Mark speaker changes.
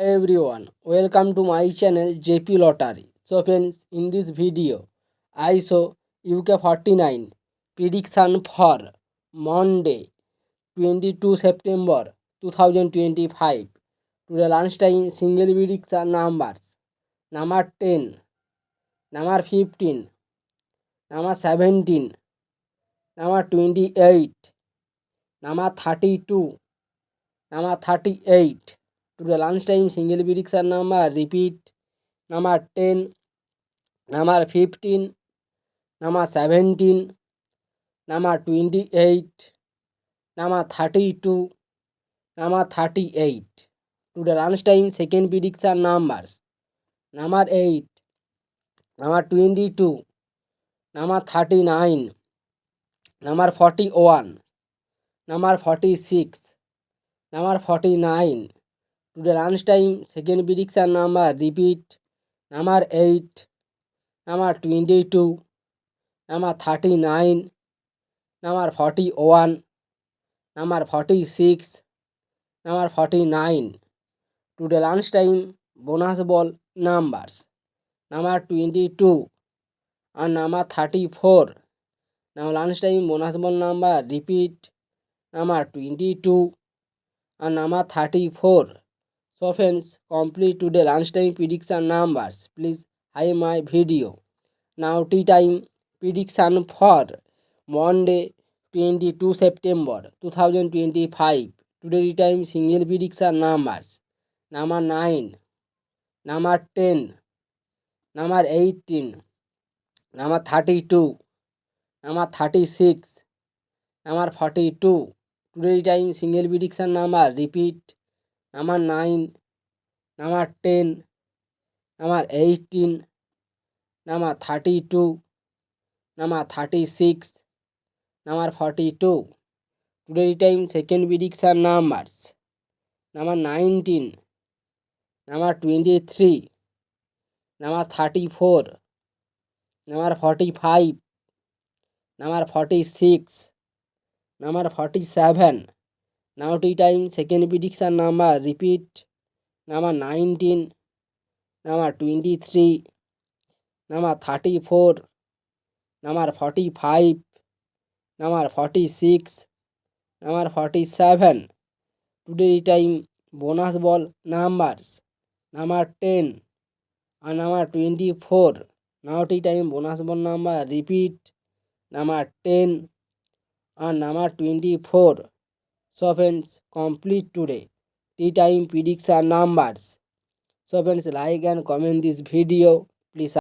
Speaker 1: Everyone, welcome to my channel JP Lottery. So friends, in this video, I show UK 49 prediction for Monday 22 September 2025. Today lunchtime single prediction numbers number 10, number 15, number 17, number 28, number 32, number 38. Today lunchtime single prediction number repeat number 10, number 15, number 17, number 28, number 32, number 38. Today lunchtime second prediction numbers number 8, number 22, number 39, number 41, number 46, number 49. Today lunchtime second prediction number repeat number 8, number 22, number 39, number 41, number 46, number 49. Today lunchtime bonus ball numbers number 22 and number 34. Now lunchtime bonus ball number repeat number 22 and number 34. So friends, complete today lunchtime prediction numbers. Please like my video. Now tea time prediction for Monday 22 September 2025. Today time single prediction numbers number 9, number 10, number 18, number 32, number 36, number 42. Today time single prediction number repeat number 9, number 10, number 18, number 32, number 36, number 42. Today time second prediction numbers number 19, number 23, number 34, number 45, number 46, number 47. Now tea time second prediction number repeat number 19, number 23, number 34, number 45, number 46, number 47. Today time bonus ball numbers number 10 and number 24. Now tea time bonus ball number repeat number 10 and number 24. So friends, complete today tea time prediction numbers. So friends, like and comment this video. Please